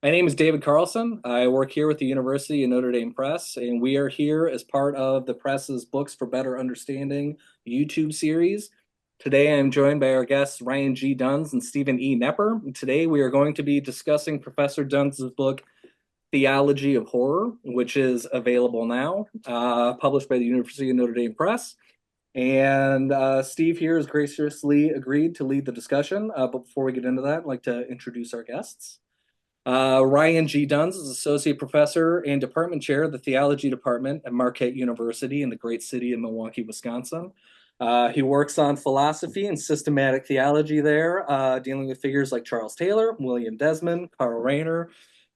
My name is David Carlson. I work here with the University of Notre Dame Press, and we are here as part of the press's Books for Better Understanding YouTube series. Today, I am joined by our guests Ryan G. Duns and Steven E. Knepper. And today, we are going to be discussing Professor Duns' book, Theology of Horror, which is available now, published by the University of Notre Dame Press. And Steve here has graciously agreed to lead the discussion. But before we get into that, I'd like to introduce our guests. Ryan G. Duns is Associate Professor and Department Chair of the Theology Department at Marquette University in the great city of Milwaukee, Wisconsin. He works on philosophy and systematic theology there, dealing with figures like Charles Taylor, William Desmond, Karl Rahner,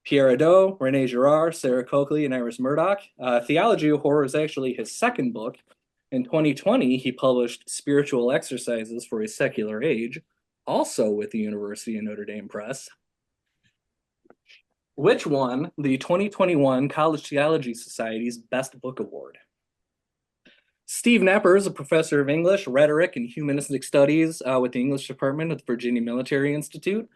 Pierre Hadot, Rene Girard, Sarah Coakley, and Iris Murdoch. Theology of Horror is actually his second book. In 2020, he published Spiritual Exercises for a Secular Age, also with the University of Notre Dame Press, which won the 2021 College Theology Society's Best Book Award. Steve Knepper is a professor of English, rhetoric, and humanistic studies with the English department at the Virginia Military Institute.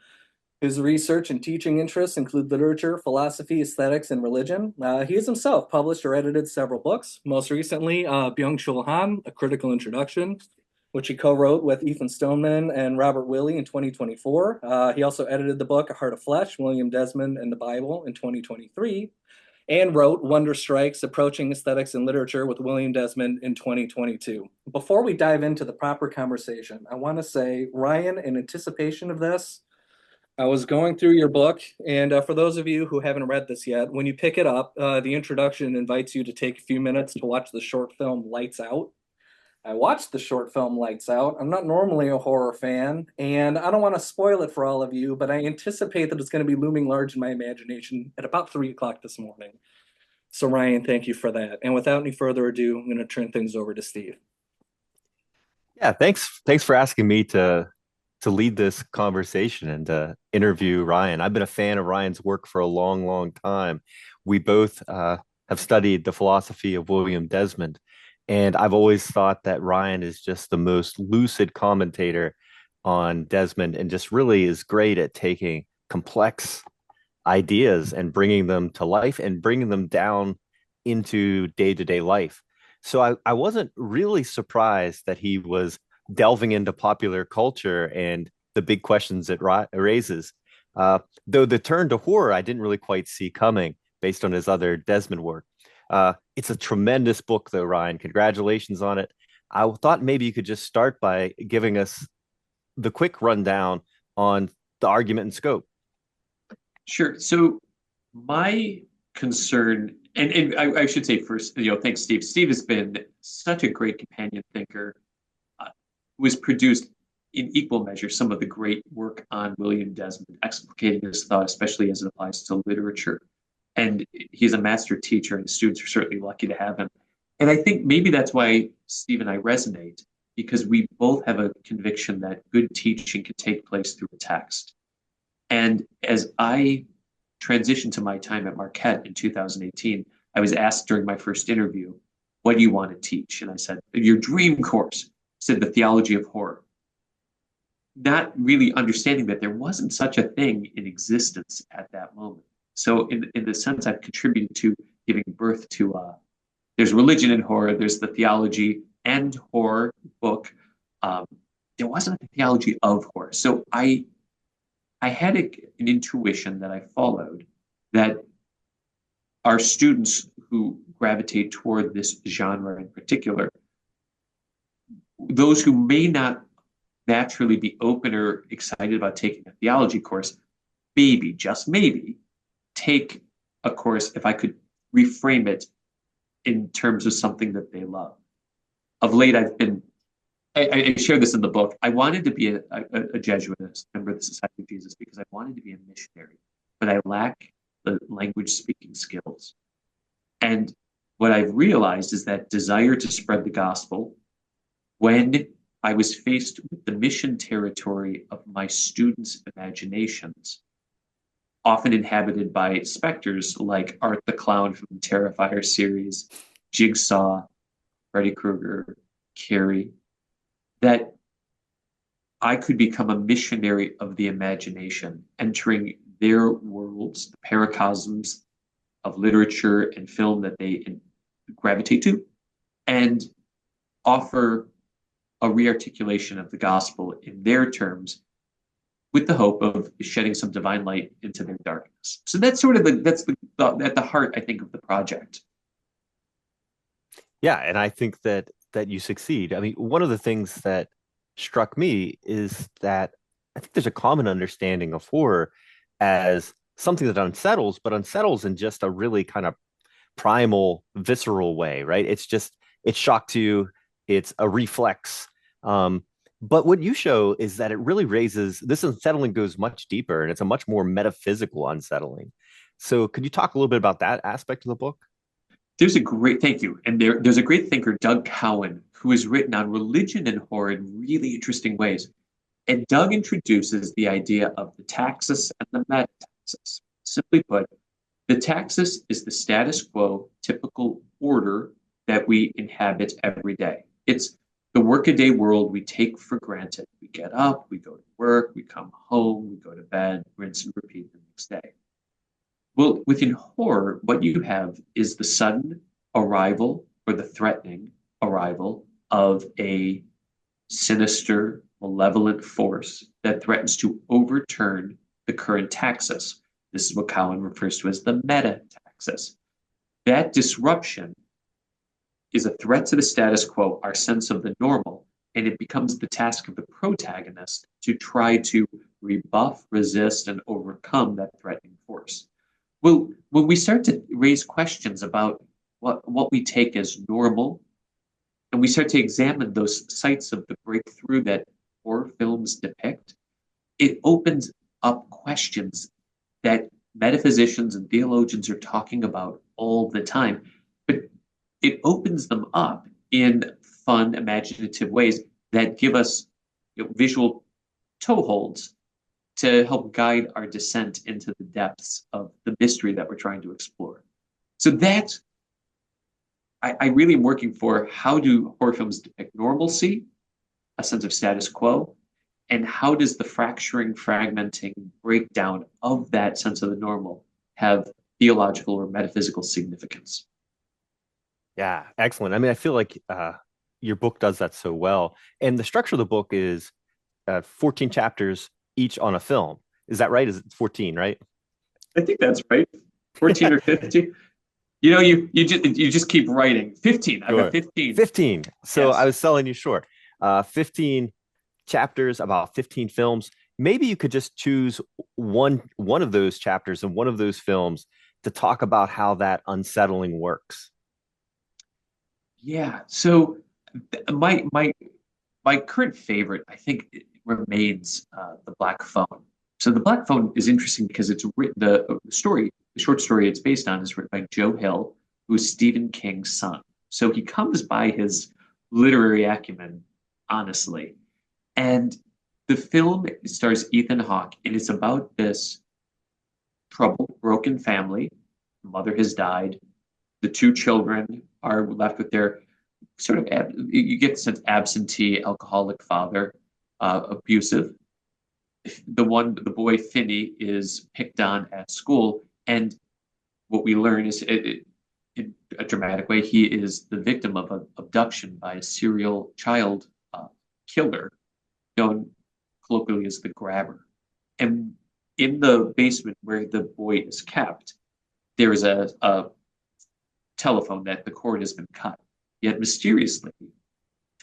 His research and teaching interests include literature, philosophy, aesthetics, and religion. He has himself published or edited several books, most recently Byung-Chul Han, A Critical Introduction, which he co-wrote with Ethan Stoneman and Robert Willey in 2024. He also edited the book A Heart of Flesh, William Desmond and the Bible in 2023, and wrote Wonder Strikes, Approaching Aesthetics in Literature with William Desmond in 2022. Before we dive into the proper conversation, I want to say, Ryan, in anticipation of this, I was going through your book, and for those of you who haven't read this yet, when you pick it up, the introduction invites you to take a few minutes to watch the short film Lights Out. I watched the short film Lights Out. I'm not normally a horror fan, and I don't want to spoil it for all of you, but I anticipate that it's going to be looming large in my imagination at about 3 o'clock this morning. So, Ryan, thank you for that. And without any further ado, I'm going to turn things over to Steve. Yeah, thanks for asking me to lead this conversation and to interview Ryan. I've been a fan of Ryan's work for a long, long time. We both have studied the philosophy of William Desmond, and I've always thought that Ryan is just the most lucid commentator on Desmond and just really is great at taking complex ideas and bringing them to life and bringing them down into day-to-day life. So I wasn't really surprised that he was delving into popular culture and the big questions it raises. Though the turn to horror, I didn't really quite see coming based on his other Desmond work. It's a tremendous book, though, Ryan. Congratulations on it. I thought maybe you could just start by giving us the quick rundown on the argument and scope. Sure. So my concern, and I should say first, thanks, Steve. Steve has been such a great companion thinker. Was produced in equal measure some of the great work on William Desmond, explicating his thought, especially as it applies to literature. And he's a master teacher, and the students are certainly lucky to have him. And I think maybe that's why Steve and I resonate, because we both have a conviction that good teaching can take place through a text. And as I transitioned to my time at Marquette in 2018, I was asked during my first interview, what do you want to teach? And I said, your dream course. Said the theology of horror. Not really understanding that there wasn't such a thing in existence at that moment. So in the sense I've contributed to giving birth to, there's religion in horror, there's the theology and horror book. There wasn't a theology of horror. So I had an intuition that I followed that our students who gravitate toward this genre in particular, those who may not naturally be open or excited about taking a theology course, maybe, just maybe, take a course, if I could reframe it in terms of something that they love. Of late, I share this in the book. I wanted to be a Jesuit, a member of the Society of Jesus, because I wanted to be a missionary, but I lack the language speaking skills. And what I've realized is that desire to spread the gospel, when I was faced with the mission territory of my students' imaginations, often inhabited by specters like Art the Clown from the Terrifier series, Jigsaw, Freddy Krueger, Carrie, that I could become a missionary of the imagination, entering their worlds, the paracosms of literature and film that they gravitate to, and offer a rearticulation of the gospel in their terms with the hope of shedding some divine light into their darkness. So that's sort of at the heart, I think, of the project. Yeah, and I think that you succeed. I mean, one of the things that struck me is that I think there's a common understanding of horror as something that unsettles, but unsettles in just a really kind of primal, visceral way, right? It shocks you, it's a reflex. But what you show is that it really raises this unsettling goes much deeper and it's a much more metaphysical unsettling. So could you talk a little bit about that aspect of the book? Thank you. And there's a great thinker, Doug Cowan, who has written on religion and horror in really interesting ways. And Doug introduces the idea of the taxis and the metaxis. Simply put, the taxis is the status quo, typical order that we inhabit every day. It's the workaday world we take for granted. We get up, we go to work, we come home, we go to bed, rinse and repeat the next day. Well, within horror, what you have is the sudden arrival or the threatening arrival of a sinister, malevolent force that threatens to overturn the current taxis. This is what Cowan refers to as the meta-taxis. That disruption is a threat to the status quo, our sense of the normal, and it becomes the task of the protagonist to try to rebuff, resist, and overcome that threatening force. Well, when we start to raise questions about what we take as normal, and we start to examine those sites of the breakthrough that horror films depict, it opens up questions that metaphysicians and theologians are talking about all the time. But it opens them up in fun, imaginative ways that give us visual toeholds to help guide our descent into the depths of the mystery that we're trying to explore. So that's, I really am working for how do horror films depict normalcy, a sense of status quo, and how does the fracturing, fragmenting breakdown of that sense of the normal have theological or metaphysical significance? Yeah, excellent. I mean, I feel like your book does that so well. And the structure of the book is 14 chapters each on a film. Is that right? Is it 14, right? I think that's right. 14 or 15. You know, you just keep writing. 15. I've got 15. 15. So Yes. I was selling you short. 15 chapters, about 15 films. Maybe you could just choose one of those chapters and one of those films to talk about how that unsettling works. Yeah. So my current favorite, I think, remains the Black Phone. So the Black Phone is interesting because it's written the short story it's based on is written by Joe Hill, who's Stephen King's son. So he comes by his literary acumen, honestly. And the film stars Ethan Hawke, and it's about this troubled, broken family. The mother has died. The two children are left with their sort of, you get the sense, absentee, alcoholic father, abusive. The boy Finney is picked on at school, and what we learn is, in a dramatic way, he is the victim of an abduction by a serial child killer, known colloquially as the grabber. And in the basement where the boy is kept, there is a telephone that the cord has been cut. Yet mysteriously,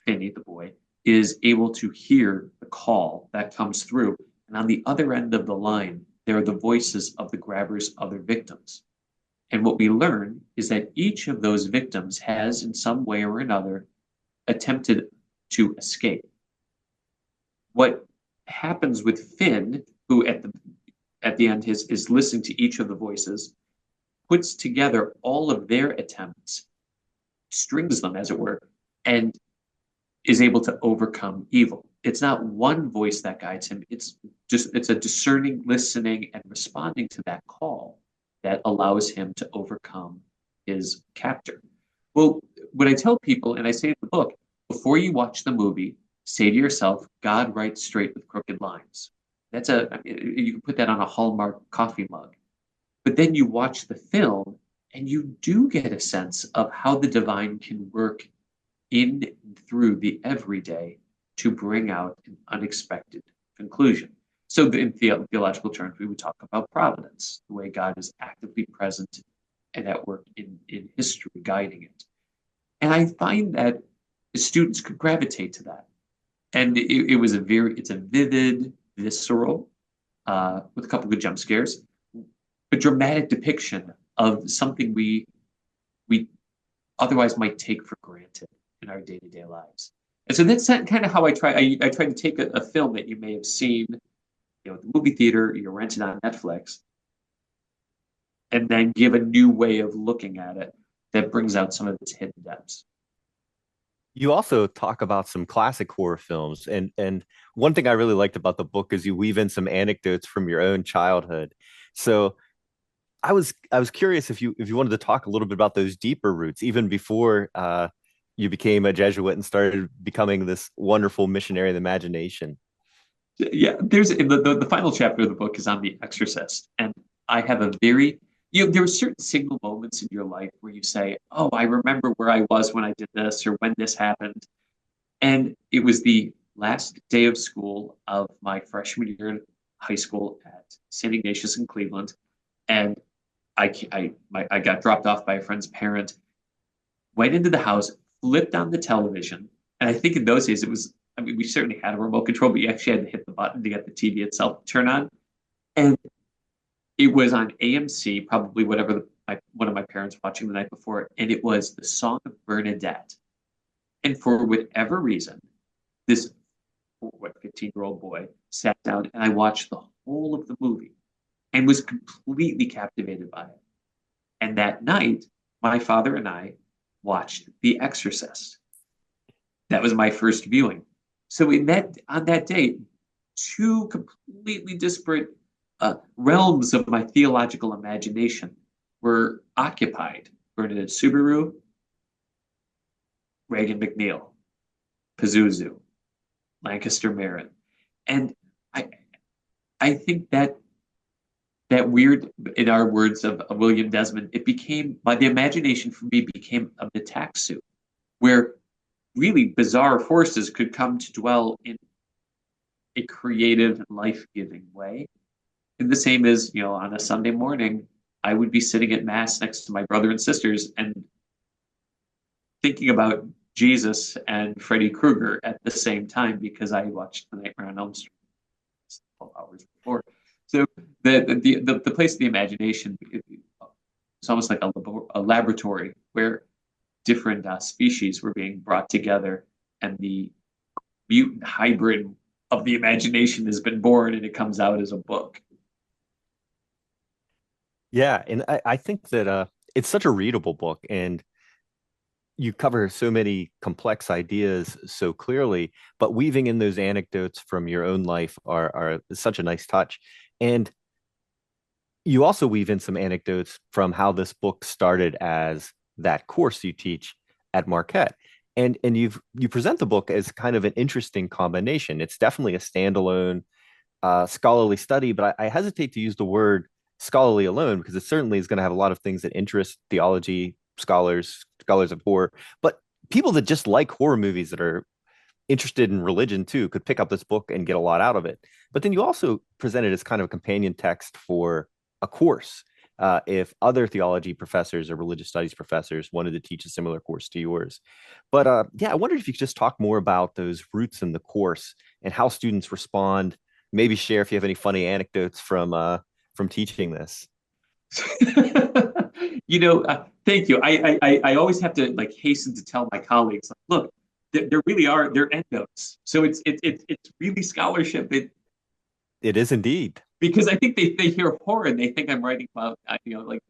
Finney, the boy, is able to hear the call that comes through. And on the other end of the line, there are the voices of the grabber's other victims. And what we learn is that each of those victims has, in some way or another, attempted to escape. What happens with Finn, who at the end is listening to each of the voices, puts together all of their attempts, strings them, as it were, and is able to overcome evil. It's not one voice that guides him. It's a discerning, listening, and responding to that call that allows him to overcome his captor. Well, what I tell people, and I say in the book, before you watch the movie, say to yourself, God writes straight with crooked lines. you can put that on a Hallmark coffee mug. But then you watch the film and you do get a sense of how the divine can work in and through the everyday to bring out an unexpected conclusion. So in theological terms, we would talk about providence, the way God is actively present and at work in history, guiding it. And I find that students could gravitate to that. And it's a vivid, visceral, with a couple good jump scares, a dramatic depiction of something we otherwise might take for granted in our day-to-day lives. And so that's kind of how I try. I try to take a film that you may have seen, at the movie theater, you rented on Netflix, and then give a new way of looking at it that brings out some of its hidden depths. You also talk about some classic horror films, and one thing I really liked about the book is you weave in some anecdotes from your own childhood. So I was curious if you wanted to talk a little bit about those deeper roots, even before you became a Jesuit and started becoming this wonderful missionary of the imagination. Yeah, there's the final chapter of the book is on The Exorcist, and I have a very there are certain signal moments in your life where you say, "Oh, I remember where I was when I did this or when this happened," and it was the last day of school of my freshman year in high school at St. Ignatius in Cleveland, and I got dropped off by a friend's parent, went into the house, flipped on the television, and I think in those days it was. I mean, we certainly had a remote control, but you actually had to hit the button to get the TV itself to turn on. And it was on AMC, probably one of my parents watching the night before, and it was the Song of Bernadette. And for whatever reason, this 15-year-old boy sat down and I watched the whole of the movie and was completely captivated by it. And that night, my father and I watched The Exorcist. That was my first viewing. So on that day, two completely disparate realms of my theological imagination were occupied. Bernadette Subaru, Reagan McNeil, Pazuzu, Lancaster Merritt. And I think that weird, in our words of William Desmond, the imagination for me became a metaxu, where really bizarre forces could come to dwell in a creative, life-giving way. And the same as, on a Sunday morning, I would be sitting at Mass next to my brother and sisters and thinking about Jesus and Freddy Krueger at the same time because I watched The Nightmare on Elm Street 12 hours before. So the place of the imagination is almost like a laboratory where different species were being brought together, and the mutant hybrid of the imagination has been born, and it comes out as a book. Yeah, and I think that it's such a readable book, and you cover so many complex ideas so clearly, but weaving in those anecdotes from your own life are such a nice touch. And you also weave in some anecdotes from how this book started as that course you teach at Marquette. And you present the book as kind of an interesting combination. It's definitely a standalone scholarly study, but I hesitate to use the word scholarly alone because it certainly is going to have a lot of things that interest theology scholars of horror, but people that just like horror movies that are interested in religion too could pick up this book and get a lot out of it. But then you also present it as kind of a companion text for a course. If other theology professors or religious studies professors wanted to teach a similar course to yours. But yeah, I wondered if you could just talk more about those roots in the course and how students respond. Maybe share if you have any funny anecdotes from teaching this. Thank you. I always have to hasten to tell my colleagues, look, there really are endnotes. So it's really scholarship. It is indeed. Because I think they hear horror and they think I'm writing about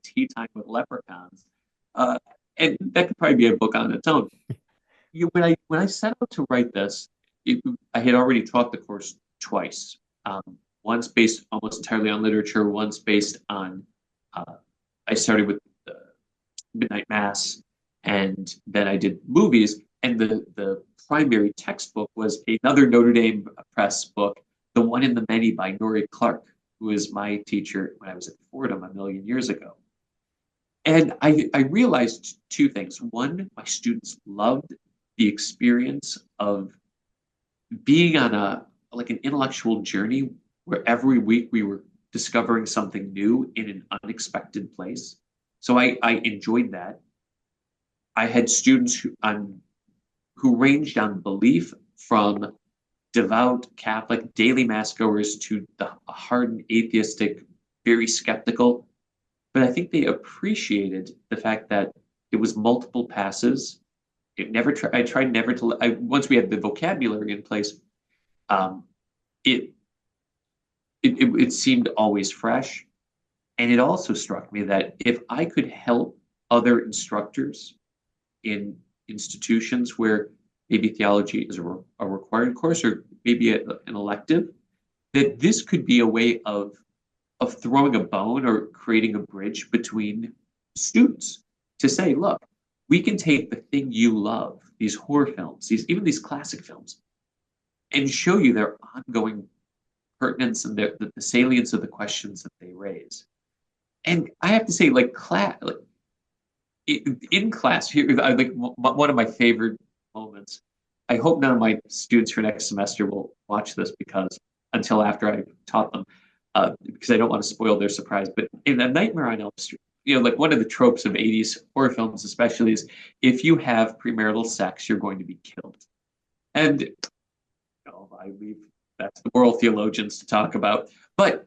tea time with leprechauns, and that could probably be a book on its own. When I set out to write this, I had already taught the course twice. Once based almost entirely on literature, once based on. I started with Midnight Mass, and then I did movies. And the primary textbook was another Notre Dame Press book, The One in the Many by Norrie Clark, who was my teacher when I was at Fordham a million years ago. And I realized two things. One, my students loved the experience of being on like an intellectual journey where every week we were discovering something new in an unexpected place. So I enjoyed that. I had students who ranged on belief from devout Catholic daily mass goers to the hardened atheistic, very skeptical. But I think they appreciated the fact that it was multiple passes. I tried never to. Once we had the vocabulary in place, um, it, it seemed always fresh, and it also struck me that if I could help other instructors in institutions where maybe theology is a required course or maybe an elective, that this could be a way of throwing a bone or creating a bridge between students to say, look, we can take the thing you love, these horror films, even these classic films, and show you their ongoing pertinence and the salience of the questions that they raise. And I have to say, like in class here, like one of my favorite moments. I hope none of my students for next semester will watch this because until after I taught them, because I don't want to spoil their surprise. But in A Nightmare on Elm Street, like one of the tropes of 80s horror films, especially, is if you have premarital sex, you're going to be killed. And I leave that's the moral theologians to talk about. But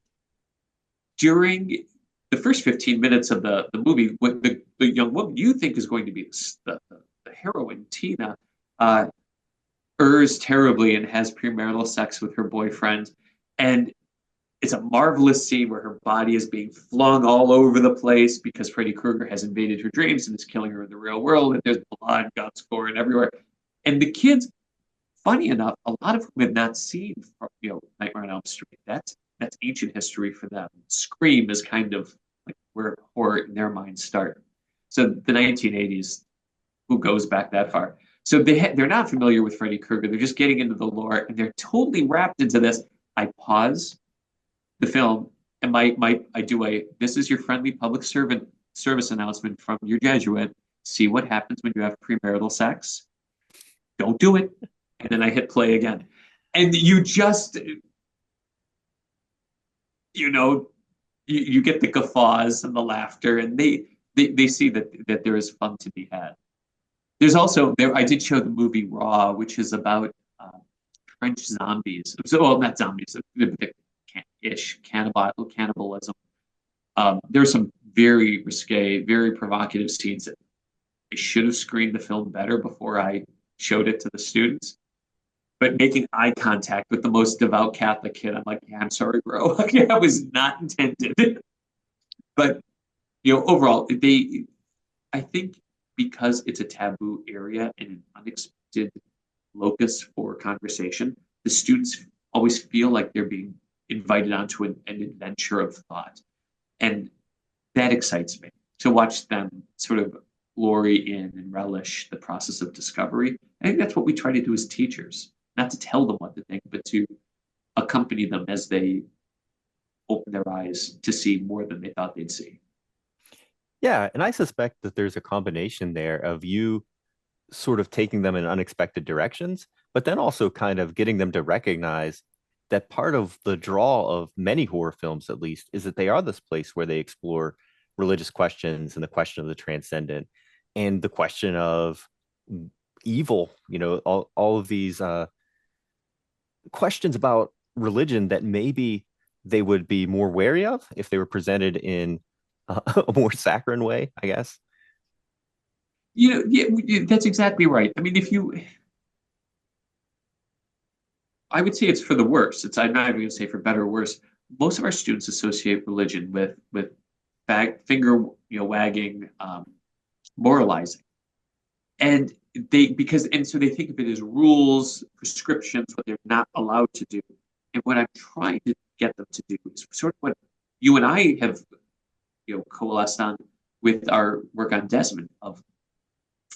during the first 15 minutes of the movie, what the young woman you think is going to be the heroine, Tina, errs terribly and has premarital sex with her boyfriend. And it's a marvelous scene where her body is being flung all over the place because Freddy Krueger has invaded her dreams and is killing her in the real world. And there's blood, guts, gore, and everywhere. And the kids, funny enough, a lot of whom have not seen, Nightmare on Elm Street. That's ancient history for them. Scream is kind of like where horror in their minds start. So the 1980s, who goes back that far? So they're not familiar with Freddy Krueger. They're just getting into the lore, and they're totally wrapped into this. I pause the film, and I do this is your friendly public service announcement from your Jesuit. See what happens when you have premarital sex. Don't do it. And then I hit play again. And you just, you get the guffaws and the laughter, and they see that there is fun to be had. There's also I did show the movie Raw, which is about French zombies. So, well, not zombies, cannibalism. There's some very risque, very provocative scenes that I should have screened the film better before I showed it to the students. But making eye contact with the most devout Catholic kid, I'm like, yeah, I'm sorry, bro. That was not intended. But overall, I think because it's a taboo area and an unexpected locus for conversation, the students always feel like they're being invited onto an adventure of thought. And that excites me to watch them sort of glory in and relish the process of discovery. I think that's what we try to do as teachers, not to tell them what to think, but to accompany them as they open their eyes to see more than they thought they'd see. Yeah, and I suspect that there's a combination there of you sort of taking them in unexpected directions, but then also kind of getting them to recognize that part of the draw of many horror films, at least, is that they are this place where they explore religious questions and the question of the transcendent and the question of evil, all of these questions about religion that maybe they would be more wary of if they were presented in a more saccharine way, I guess. Yeah, that's exactly right. I mean, I would say it's for the worse. I'm not even going to say for better or worse. Most of our students associate religion with finger wagging, moralizing, and so they think of it as rules, prescriptions, what they're not allowed to do. And what I'm trying to get them to do is sort of what you and I have coalesced on with our work on Desmond of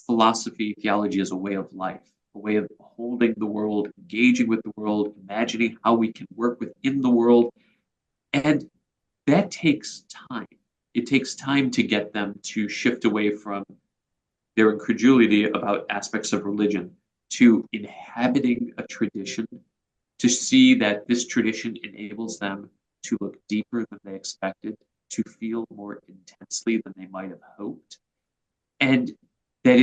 philosophy, theology as a way of life. a way of holding the world, engaging with the world, imagining how we can work within the world. And that takes time. It takes time to get them to shift away from their incredulity about aspects of religion to inhabiting a tradition, to see that this tradition enables them to look deeper than they expected, to feel more intensely than they might have hoped, and that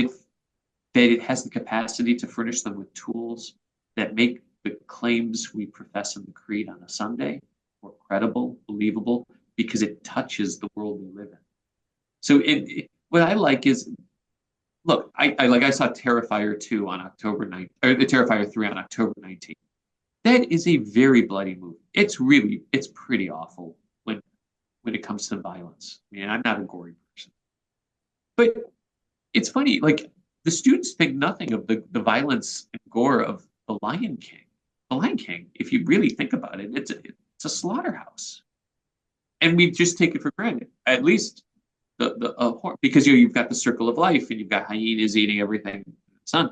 it has the capacity to furnish them with tools that make the claims we profess in the creed on a Sunday more credible, believable, because it touches the world we live in. So what I like is, look, I saw Terrifier 2 on October 9th, or the Terrifier 3 on October 19th. That is a very bloody movie. It's pretty awful when it comes to violence. I mean, I'm not a gory person. But it's funny, like the students think nothing of the violence and gore of The Lion King. The Lion King, if you really think about it, it's a slaughterhouse. And we just take it for granted. At least because you've got the circle of life and you've got hyenas eating everything in the sun.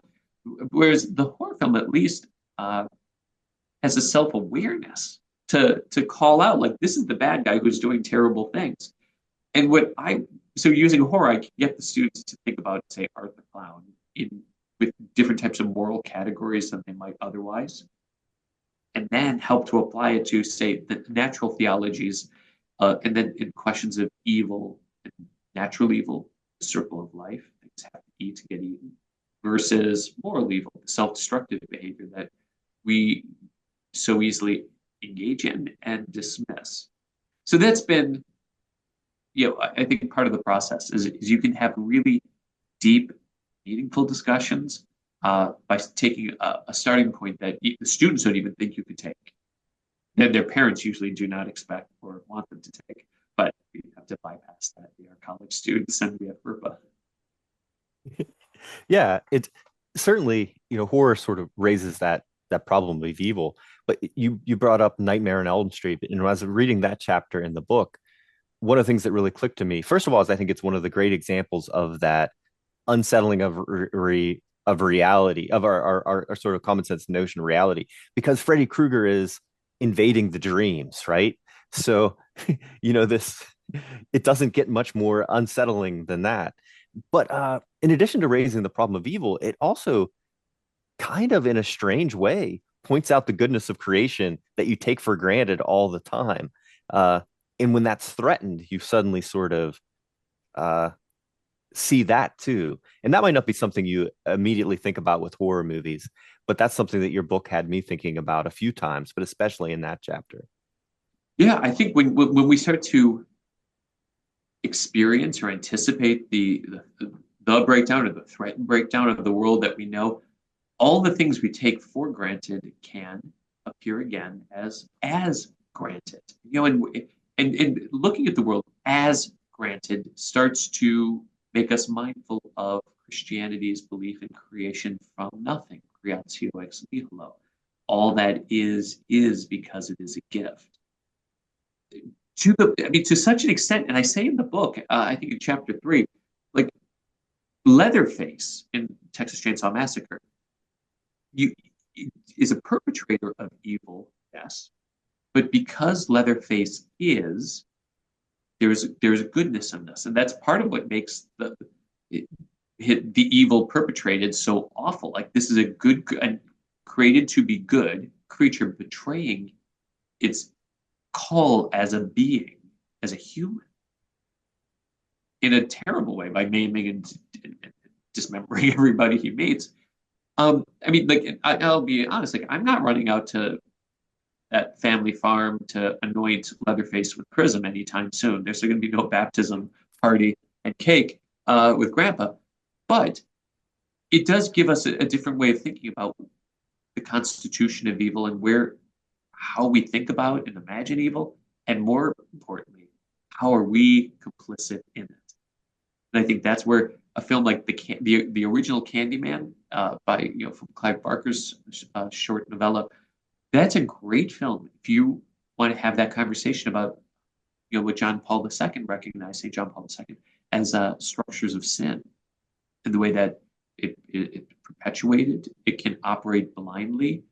Whereas the horror film at least has a self-awareness to call out, like, this is the bad guy who's doing terrible things. And so using horror, I can get the students to think about, say, Art the Clown with different types of moral categories than they might otherwise, and then help to apply it to, say, the natural theologies, and then in questions of evil, natural evil, the circle of life, things have to eat to get eaten, versus moral evil, the self-destructive behavior that we so easily engage in and dismiss. So that's been, I think part of the process is you can have really deep, meaningful discussions by taking a starting point that the students don't even think you could take, that their parents usually do not expect or want them to take. But we have to bypass that. We are college students and we have FERPA. Yeah, it's certainly, horror sort of raises that problem of evil. But you brought up Nightmare on Elm Street, and as I was reading that chapter in the book, one of the things that really clicked to me, first of all, is I think it's one of the great examples of that unsettling of reality, of our sort of common sense notion of reality, because Freddy Krueger is invading the dreams, right? So, this, it doesn't get much more unsettling than that. But in addition to raising the problem of evil, it also kind of, in a strange way, points out the goodness of creation that you take for granted all the time. And when that's threatened, you suddenly sort of see that too. And that might not be something you immediately think about with horror movies, but that's something that your book had me thinking about a few times, but especially in that chapter. Yeah, I think when we start to experience or anticipate the breakdown or the threatened breakdown of the world that we know, all the things we take for granted can appear again as granted. And looking at the world as granted starts to make us mindful of Christianity's belief in creation from nothing, creatio ex nihilo. All that is because it is a gift. To such an extent, and I say in the book, I think in chapter 3, like Leatherface in Texas Chainsaw Massacre, is a perpetrator of evil, yes, but because Leatherface there's a goodness in this, and that's part of what makes the evil perpetrated so awful. Like, this is a good and created to be good creature betraying its call as a being, as a human, in a terrible way by maiming and dismembering everybody he meets. I mean, like, I'll be honest, like, I'm not running out to that family farm to anoint Leatherface with chrism anytime soon. There's going to be no baptism party and cake with Grandpa, but it does give us a different way of thinking about the constitution of evil and how we think about and imagine evil, and more importantly, how are we complicit in it? And I think that's where a film like the original Candyman from Clive Barker's short novella, that's a great film if you want to have that conversation about what John Paul II recognized, St. John Paul II, as structures of sin, and the way that It's perpetuated. It can operate blindly,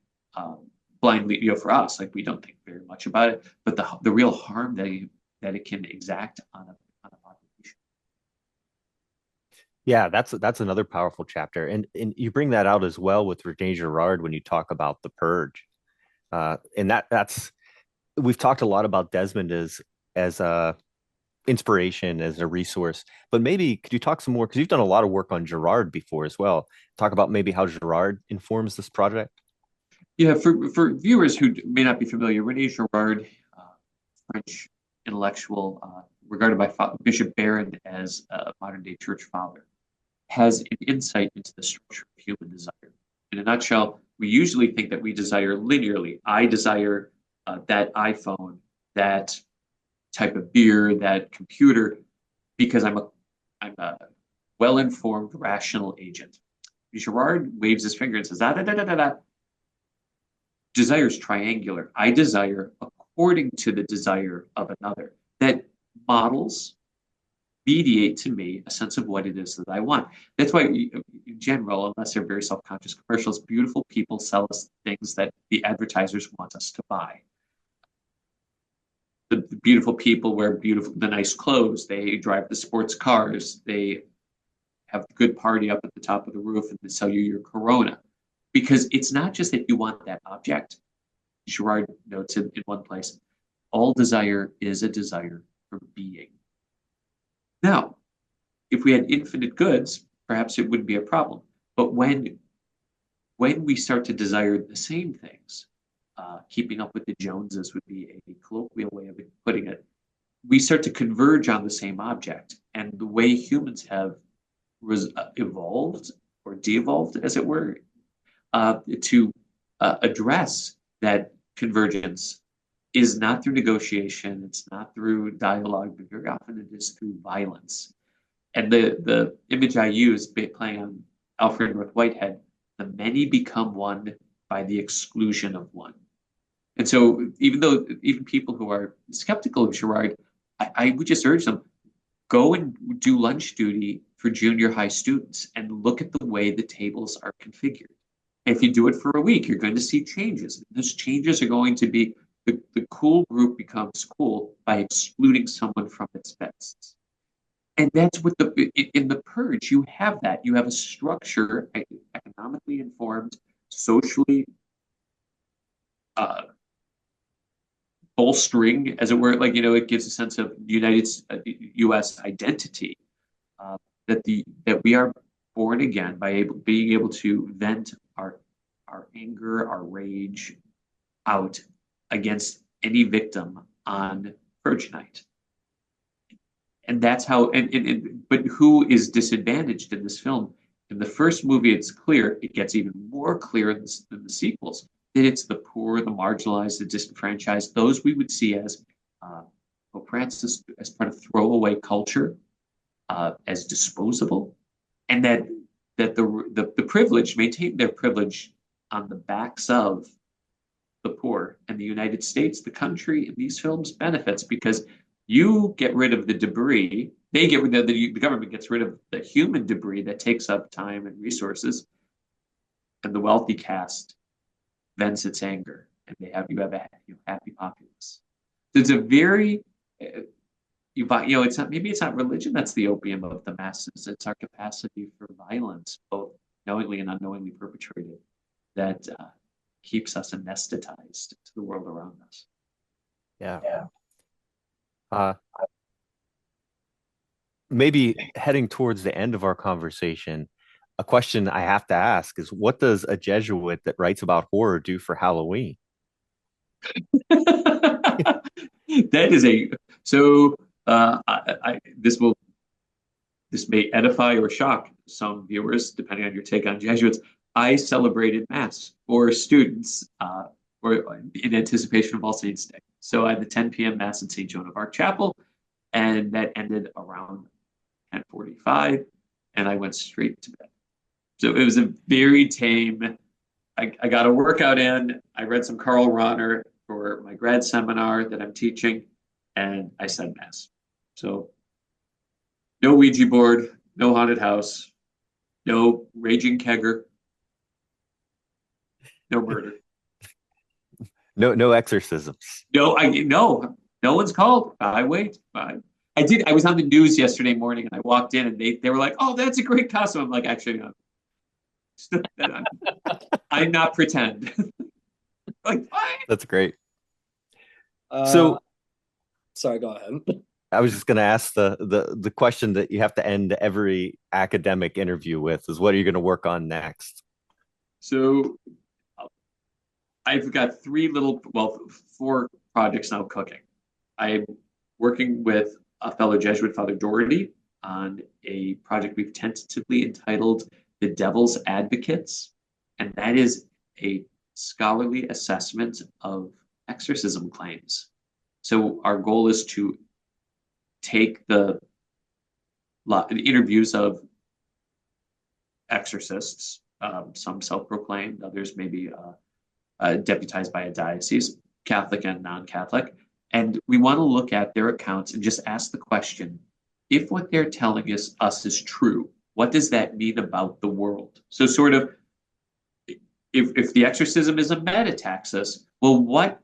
blindly, for us, like we don't think very much about it, but the real harm that it can exact on a population. Yeah, that's another powerful chapter, and you bring that out as well with Rene Girard when you talk about the purge, and that's we've talked a lot about Desmond as a inspiration, as a resource, but maybe could you talk some more because you've done a lot of work on Girard before as well. Talk about maybe how Girard informs this project. Yeah, for viewers who may not be familiar, Rene Girard, French intellectual, regarded by Bishop Barron as a modern day church father, has an insight into the structure of human desire. In a nutshell, we usually think that we desire linearly. I desire that iPhone, that type of beer, that computer, because I'm a well-informed, rational agent. Girard waves his finger and says, da, da, da, da, da, da. Desire is triangular. I desire according to the desire of another. That models mediate to me a sense of what it is that I want. That's why, in general, unless they're very self-conscious commercials, beautiful people sell us things that the advertisers want us to buy. The beautiful people wear the nice clothes. They drive the sports cars. They have a good party up at the top of the roof and they sell you your Corona. Because it's not just that you want that object. Girard notes in one place, all desire is a desire for being. Now, if we had infinite goods, perhaps it wouldn't be a problem. But when we start to desire the same things, keeping up with the Joneses would be a colloquial way of putting it, we start to converge on the same object. And the way humans have evolved or de-evolved, as it were, to address that convergence is not through negotiation, it's not through dialogue, but very often it is through violence. And the image I use, playing on Alfred North Whitehead, the many become one by the exclusion of one. And so even people who are skeptical of Girard, I would just urge them, go and do lunch duty for junior high students and look at the way the tables are configured. If you do it for a week, you're going to see changes. Those changes are going to be the cool group becomes cool by excluding someone from its best. And that's what in the purge, you have that. You have a structure, economically informed, socially bolstering, as it were, like, it gives a sense of U.S. identity, that we are born again by being able to vent our anger, our rage out against any victim on purge night. And that's how, but who is disadvantaged in this film? In the first movie, it's clear. It gets even more clear in the sequels that it's the poor, the marginalized, the disenfranchised, those we would see as oppressed, as part of throwaway culture, as disposable, and that the privileged maintain their privilege on the backs of the poor. And the United States, the country in these films, benefits because you get rid of the debris. They get rid of the government gets rid of the human debris that takes up time and resources, and the wealthy caste vents its anger, and you have a happy populace. It's a very it's not, maybe it's not religion that's the opium of the masses. It's our capacity for violence, both knowingly and unknowingly perpetrated, that keeps us anesthetized to the world around us. Yeah. Maybe heading towards the end of our conversation, a question I have to ask is, what does a Jesuit that writes about horror do for Halloween? That is this may edify or shock some viewers, depending on your take on Jesuits. I celebrated Mass for students or in anticipation of All Saints Day. So I had the 10 p.m. Mass at St. Joan of Arc Chapel, and that ended around 10:45, and I went straight to bed. So it was a very tame. I got a workout in. I read some Karl Rahner for my grad seminar that I'm teaching, and I said Mass. So no Ouija board, no haunted house, No raging kegger. No murder. No exorcisms. No one's called. I wait. I did. I was on the news yesterday morning and I walked in and they were like, "Oh, that's a great costume." I'm like, actually, no. I'm not pretend. Like, what? That's great. Uh, So sorry, go ahead. I was just going to ask the question that you have to end every academic interview with is what are you going to work on next? So I've got four projects now cooking. I'm working with a fellow Jesuit, Father Doherty, on a project we've tentatively entitled The Devil's Advocates. And that is a scholarly assessment of exorcism claims. So our goal is to take the interviews of exorcists, some self-proclaimed, others maybe deputized by a diocese, Catholic and non-Catholic. And we want to look at their accounts and just ask the question, if what they're telling us is true, what does that mean about the world? So sort of, if the exorcism is a metataxis, well, what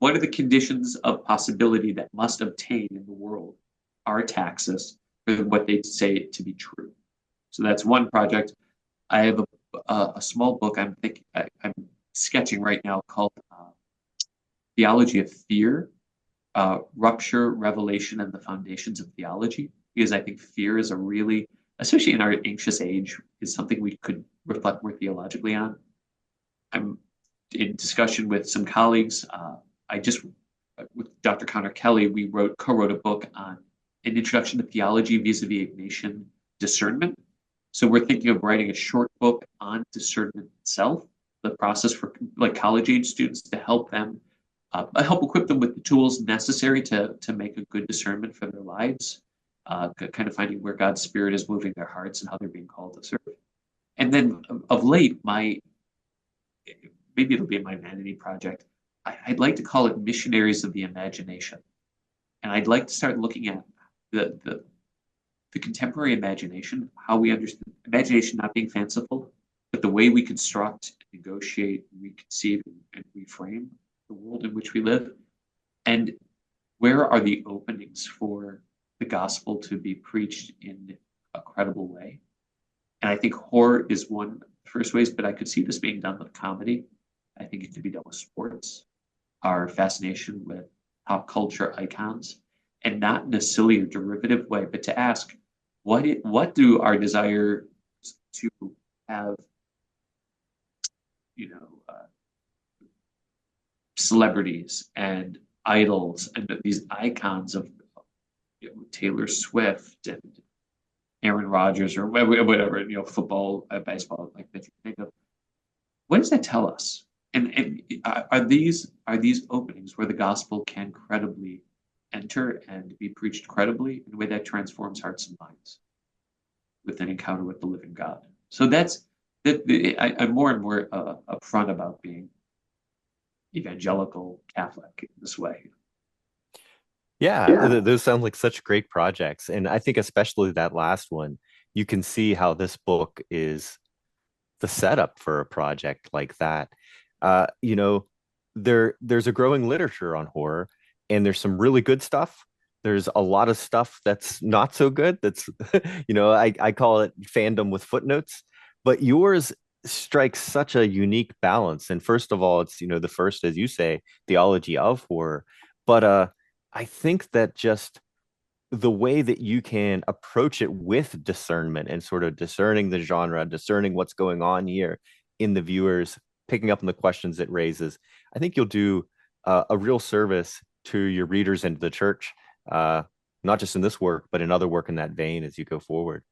are the conditions of possibility that must obtain in the world are taxis for what they say to be true? So that's one project. I have a small book I'm sketching right now called Theology of Fear, Rupture, Revelation, and the Foundations of Theology, because I think fear is a really, especially in our anxious age, is something we could reflect more theologically on. I'm in discussion with some colleagues. With Dr. Connor Kelly, we co-wrote a book on an introduction to theology vis-a-vis Ignatian discernment. So we're thinking of writing a short book on discernment itself, the process for like college age students to help equip them with the tools necessary to make a good discernment for their lives, kind of finding where God's Spirit is moving their hearts and how they're being called to serve. And then of late, maybe it'll be my vanity project. I'd like to call it Missionaries of the Imagination. And I'd like to start looking at the contemporary imagination, how we understand imagination not being fanciful, but the way we construct, negotiate, reconceive, and reframe the world in which we live. And where are the openings for the gospel to be preached in a credible way? And I think horror is one of the first ways, but I could see this being done with comedy. I think it could be done with sports, our fascination with pop culture icons, and not in a silly or derivative way, but to ask, what do our desire to have, celebrities and idols and these icons of Taylor Swift and Aaron Rodgers or whatever, football, baseball, like that you think of. What does that tell us? And are these openings where the gospel can credibly enter and be preached credibly in a way that transforms hearts and minds with an encounter with the living God? So I'm more and more upfront about being evangelical Catholic in this way. Yeah, those sound like such great projects. And I think especially that last one, you can see how this book is the setup for a project like that. Uh, you know, there's a growing literature on horror, and there's some really good stuff. There's a lot of stuff that's not so good. That's, I call it fandom with footnotes. But yours strikes such a unique balance. And first of all, it's, the first, as you say, theology of horror. But I think that just the way that you can approach it with discernment and sort of discerning the genre, discerning what's going on here in the viewers, picking up on the questions it raises, I think you'll do a real service to your readers and the church, not just in this work, but in other work in that vein as you go forward.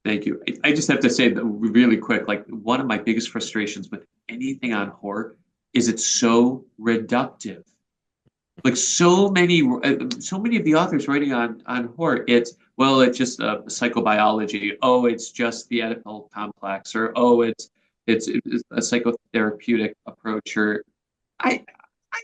Thank you. I just have to say that really quick, like one of my biggest frustrations with anything on horror is it's so reductive. Like so many of the authors writing on horror, it's just psychobiology. Oh, it's just the Oedipal complex, or it's a psychotherapeutic approach. Or I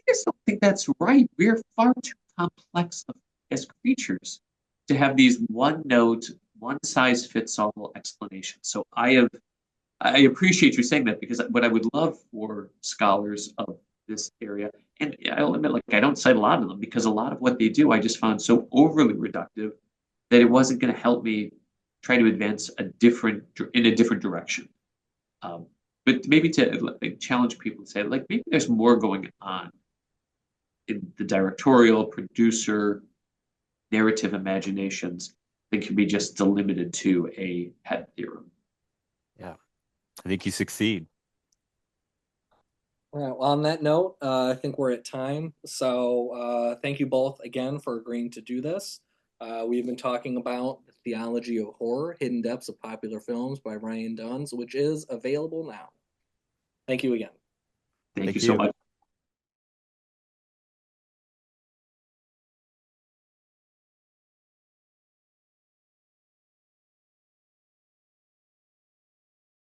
just don't think that's right. We're far too complex as creatures to have these one note, one-size-fits-all explanation. So I appreciate you saying that, because what I would love for scholars of this area, and I'll admit, like, I don't cite a lot of them because a lot of what they do I just found so overly reductive that it wasn't going to help me try to advance in a different direction. But maybe to like, challenge people to say, like, maybe there's more going on in the directorial, producer, narrative imaginations that can be just delimited to a pet theorem. Yeah, I think you succeed. All right, well, on that note, I think we're at time. So thank you both again for agreeing to do this. We've been talking about the Theology of Horror, Hidden Depths of Popular Films by Ryan Duns, which is available now. Thank you again. Thank you Thank so you. much.